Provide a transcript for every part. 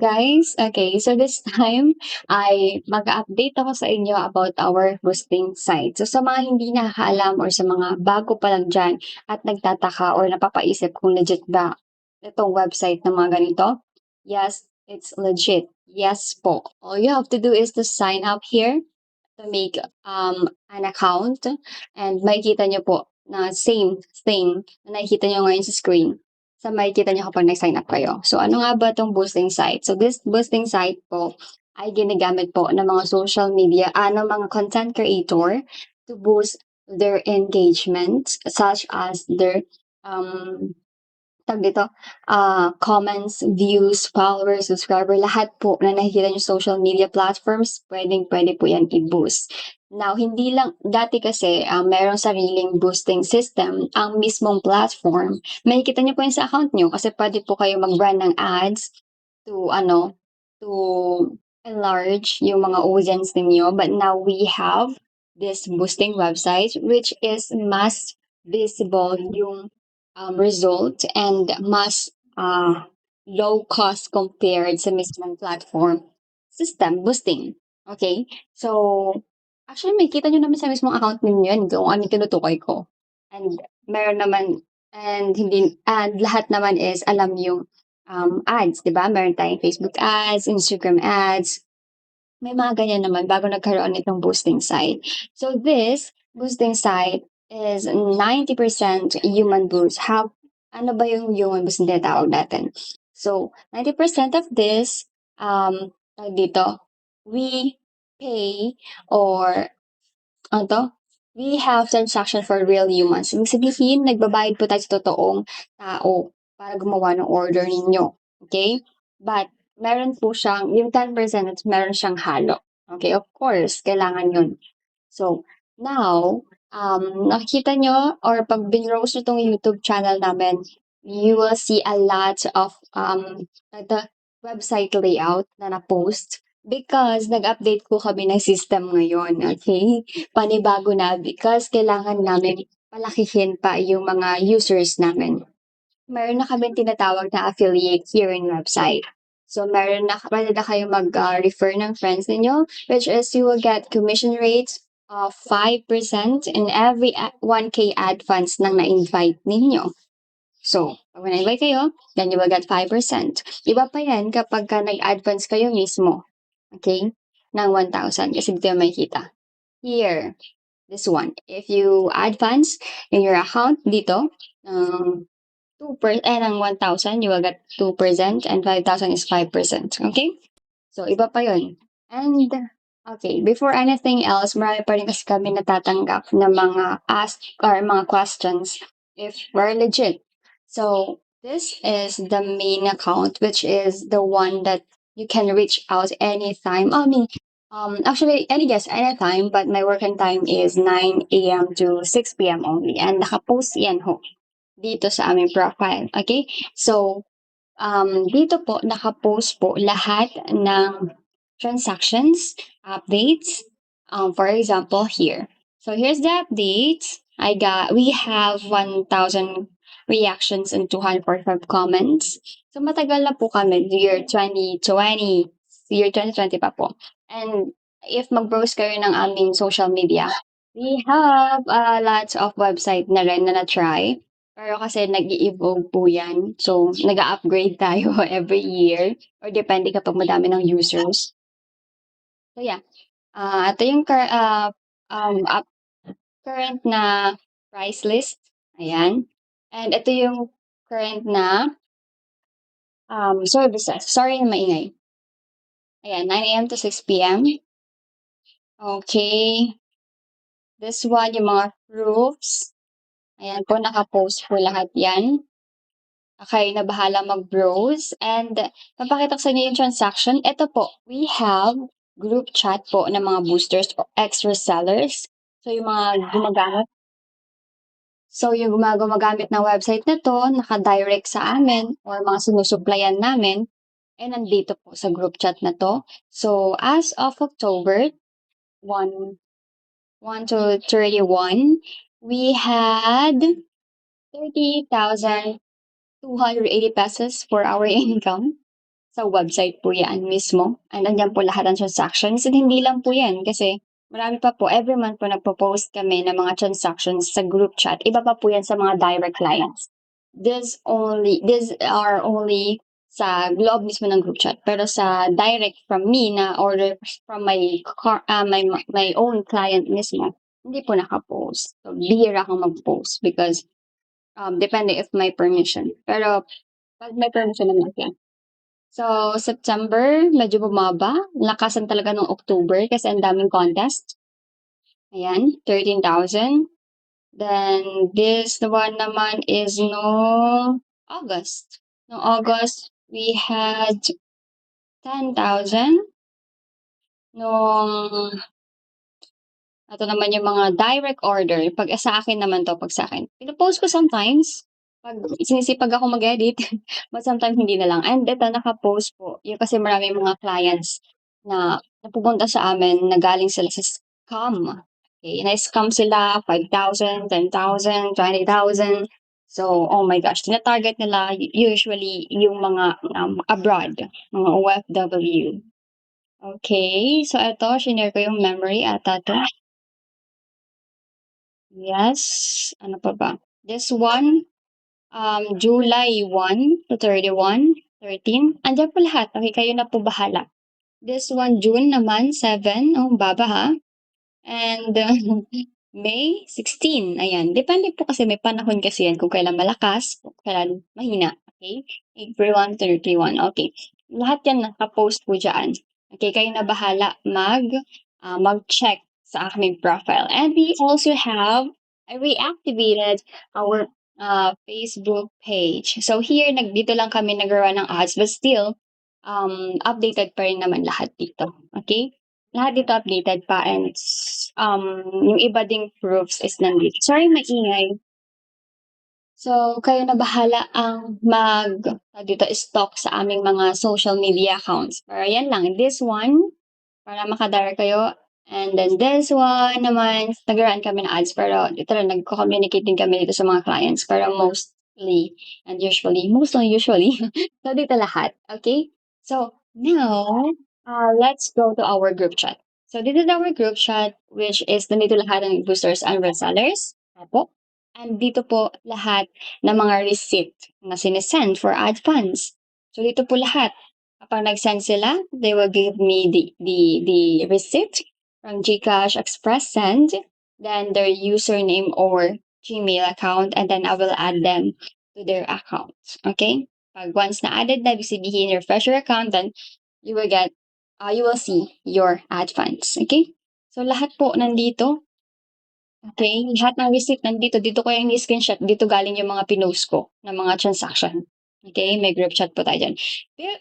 guys. Okay, so this time ay mag-update ako sa inyo about our hosting site. So sa mga hindi nakakaalam or sa mga bago pa lang dyan at nagtataka or napapaisip kung legit ba itong website ng mga ganito, yes, it's legit. Yes po. All you have to do is to sign up here to make an account and makikita nyo po na same thing na nakikita nyo ngayon sa screen sa makikita nyo kapag nag-sign up kayo. So ano nga ba itong boosting site? So this boosting site po ay ginagamit po ng mga social media, ng mga content creator to boost their engagement such as their um, tag dito, comments, views, followers, subscriber, lahat po na nakikita nyo social media platforms, pwedeng-pwede po yan i-boost. Now, hindi lang, dati kasi, merong sariling boosting system, ang mismong platform. Makikita nyo po yun sa account nyo kasi pwede po kayo mag-run ng ads to, to enlarge yung mga audience ninyo. But now we have this boosting website which is mas visible yung result and mas low cost compared sa mismong platform system boosting. Okay? So, actually, may kita nyo naman sa mismong account ninyo yan kung ano yung tinutukoy ko. And meron naman, and lahat naman is alam yung ads, di ba? Meron tayong Facebook ads, Instagram ads, may mga ganyan naman bago nagkaroon nitong boosting site. So this boosting site is 90% human boost. Ano ba yung human boost na tinatawag natin? So 90% of this, tawag dito, we pay or ano to? We have transaction for real humans. Ibig sabihin, nagbabayad po tayo sa totoong tao para gumawa ng order ninyo. Okay? But, meron po siyang, yung 10% at meron siyang halo. Okay? Of course, kailangan yun. So, now, nakikita nyo or pag binrose nyo tong YouTube channel namin, you will see a lot of the website layout na na-post because nag-update po kami ng system ngayon, okay? Panibago na because kailangan namin palakihin pa yung mga users namin. Meron na kami tinatawag na affiliate here in website. So, pwede na kayo mag-refer ng friends ninyo, which is you will get commission rates of 5% in every 1K ad funds nang na-invite ninyo. So, pag na-invite kayo, then you will get 5%. Iba pa yan kapag nag-advance kayo mismo. Okay? Ng 1,000. Kasi dito yung makikita. Here, this one. If you advance in your account dito, 2% ng 1,000, you will get 2% and 5,000 is 5%. Okay? So, iba pa yun. And, okay, before anything else, marami pa rin kasi kami natatanggap na mga ask or mga questions if we're legit. So, this is the main account, which is the one that you can reach out anytime. I mean, actually, anytime, but my working time is 9 a.m. to 6 p.m. only. And nakapost yan ho dito sa aming profile. Okay? So, dito po, nakapost po lahat ng transactions, updates. For example, here. So here's the updates. We have 1,000 reactions and 245 comments. So matagal na po kami, year 2020 pa po. And if mag-browse kayo ng aming social media, we have lots of website na rin na na-try. Pero kasi nag-i-evolve po yan. So, nag-upgrade tayo every year or depende kapag madami ng users. So, yeah. Ito yung current na price list. Ayan. And ito yung current na services. Sorry na maingay. Ayan, 9 a.m. to 6 p.m. Okay. This one, yung mga proofs. Ayan po, nakapost po lahat yan. Okay, na bahala mag-browse. And papakita ko sa inyo yung transaction. Ito po, we have group chat po ng mga boosters or extra sellers. So, yung mga gumagamit. So, yung gumagamit ng website na to, naka-direct sa amin or mga sinusuplayan namin, nandito po sa group chat na to. So, as of October 1 to 31, we had 30,280 pesos for our income. Sa website po yan mismo. And andyan po lahat ng transactions. And hindi lang po yan kasi marami pa po. Every month po nagpo-post kami ng mga transactions sa group chat. Iba pa po yan sa mga direct clients. These are only sa loob mismo ng group chat. Pero sa direct from me na order from my own client mismo, hindi po naka-post. So, bihira akong mag-post because depende if may permission. Pero pag may permission naman yan. So, September, medyo bumaba. Lakasan talaga ng October kasi ang daming contest. Ayan, 13,000. Then, the one naman is no August. No August, we had 10,000. Nung ito naman yung mga direct order. Pag sa akin naman to, pag sa akin. Pinopost ko sometimes. Pag sinisipag ako mag-edit. But sometimes hindi na lang. And ito, naka-post po. Yung kasi maraming mga clients na napupunta sa amin na galing sila sa scam. Okay, na-scam sila 5,000, 10,000, 20,000. So, oh my gosh, tina-target nila usually yung mga abroad, mga OFW. Okay, so ito, shinare ko yung memory ata to. Yes. Ano pa ba? This one, July 1 to 31, 13. Andiyan po lahat. Okay, kayo na po bahala. This one, June naman, 7. Oh, baba ha. And May 16. Ayan. Depende po kasi may panahon kasi yan kung kailan malakas, kung kailan mahina. Okay? April 1, 31. Okay. Lahat yan nakapost po dyan. Okay, kayo na bahala mag-check sa aming profile. And we also have reactivated our Facebook page. So here, dito lang kami nagawa ng ads, but still, updated pa rin naman lahat dito. Okay? Lahat dito updated pa and yung iba ding proofs is nandito. Sorry, maingay. So, kayo na bahala ang dito stalk sa aming mga social media accounts. Pero yan lang. This one, para makadara kayo. And then this one naman, nagraan kami ng ads. Pero dito lang, nagko-communicate din kami dito sa mga clients. Pero mostly, and usually. So, dito lahat. Okay? So, now, let's go to our group chat. So, this is our group chat, which is nandito lahat ng boosters and resellers. Apo. And dito po lahat ng mga receipt na sinesend for ad funds. So, dito po lahat. Kapag nag-send sila, they will give me the receipt from GCash Express Send, then their username or Gmail account, and then I will add them to their account. Okay? Pag once na added na, sabihin refresh your account, then you will see your ad funds. Okay? So, lahat po nandito. Okay? Lahat ng receipt nandito. Dito ko yung ni-screenshot. Dito galing yung mga pinost ko ng mga transaction. Okay? May group chat po tayo dyan.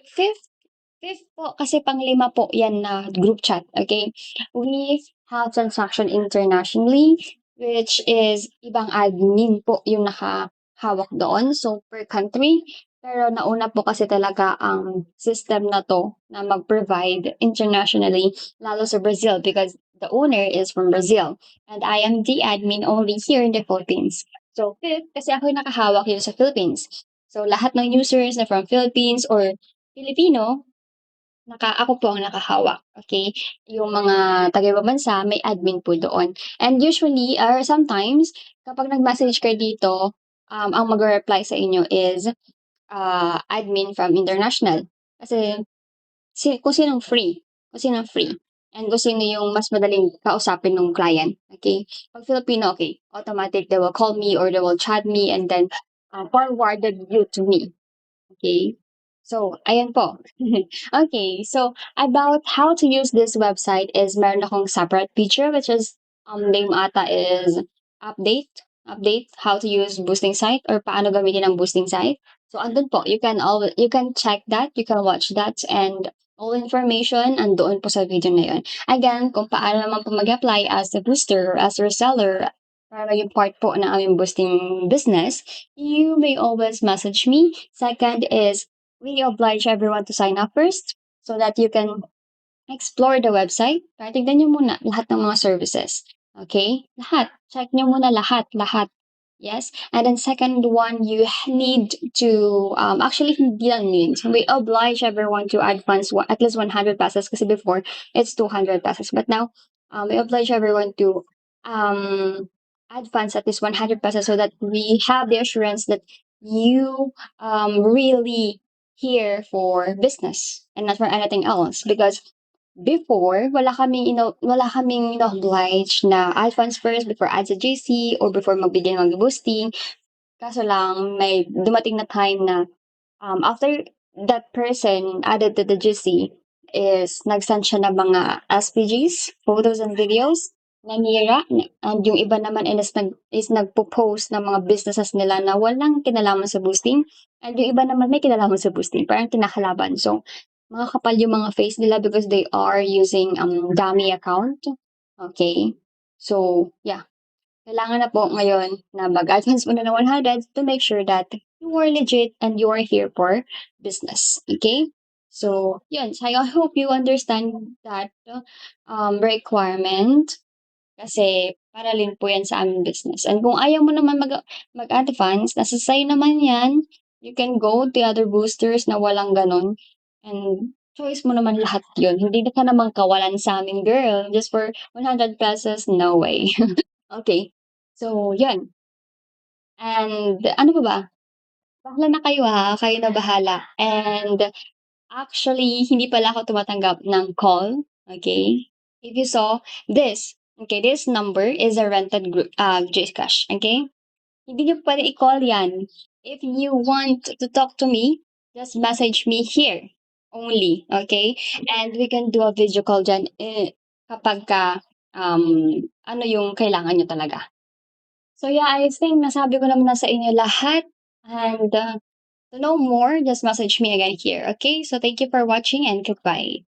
Fifth po, kasi pang-5 po yan na group chat. Okay? We have transaction internationally, which is ibang admin po yung nakahawak doon. So, per country. Pero nauna po kasi talaga ang system na to na mag-provide internationally, lalo sa Brazil because the owner is from Brazil. And I am the admin only here in the Philippines. So, fifth, kasi ako yung nakahawak yun sa Philippines. So, lahat ng users na from Philippines or Filipino, ako po ang nakahawak. Okay? Yung mga taga-ibang bansa, may admin po doon. And usually, or sometimes, kapag nag-message kayo dito, ang mag-reply sa inyo is admin from international. Kasi kung sinong free. Kung sinong free. And kung sino yung mas madaling kausapin ng client. Okay? Pag Filipino, okay, automatic, they will call me or they will chat me and then forwarded you to me. Okay? So, ayan po. Okay, so about how to use this website is meron akong separate feature which is name ata is update how to use boosting site or paano gamitin ang boosting site. So andun po, you can check that, you can watch that and all information andoon po sa video na yun. Again, kung paano naman po mag-apply as a booster or as a reseller para maging part po ng aming boosting business, you may always message me. Second is we oblige everyone to sign up first so that you can explore the website. Para tignan nyo muna lahat ng mga services. Okay? Lahat. Check nyo muna lahat. Yes. And then second one, you need to, actually, hindi lang need. We oblige everyone to advance at least 100 pesos kasi before it's 200 pesos. But now, we oblige everyone to advance at least 100 pesos so that we have the assurance that you really here for business and not for anything else. Because before, wala kaming ino-oblige na advance first before add sa GC or before magbigay ng boosting. Kaso lang may dumating na time na, after that person added to the GC is nag-send siya ng mga SPGs, photos and videos, nanira, and yung iba naman is nagpo-post ng mga businesses nila na walang kinalaman sa boosting, and yung iba naman may kinalaman sa boosting, parang kinakalaban. So, mga kapal yung mga face nila because they are using dummy account. Okay? So, yeah. Kailangan na po ngayon na mag-advance muna ng 100 to make sure that you are legit and you are here for business. Okay? So, yun. So, I hope you understand that requirement kasi para rin po yan sa aming business. And kung ayaw mo naman mag-advance, nasa sa'yo naman yan. You can go to other boosters na walang ganon. And choice mo naman lahat yun. Hindi na ka naman kawalan sa amin, girl. Just for 100 pesos, no way. Okay. So, yun. And ano pa ba? Bahala na kayo ha, kayo na bahala. And actually, hindi pala ako tumatanggap ng call. Okay? If you saw this, okay, this number is a rented group, Gcash. Okay? Hindi niyo pwede i-call yan. If you want to talk to me, just message me here only. Okay? And we can do a video call dyan kapag ka, ano yung kailangan nyo talaga. So yeah, I think nasabi ko naman na sa inyo lahat. And to know more, just message me again here. Okay? So thank you for watching and goodbye.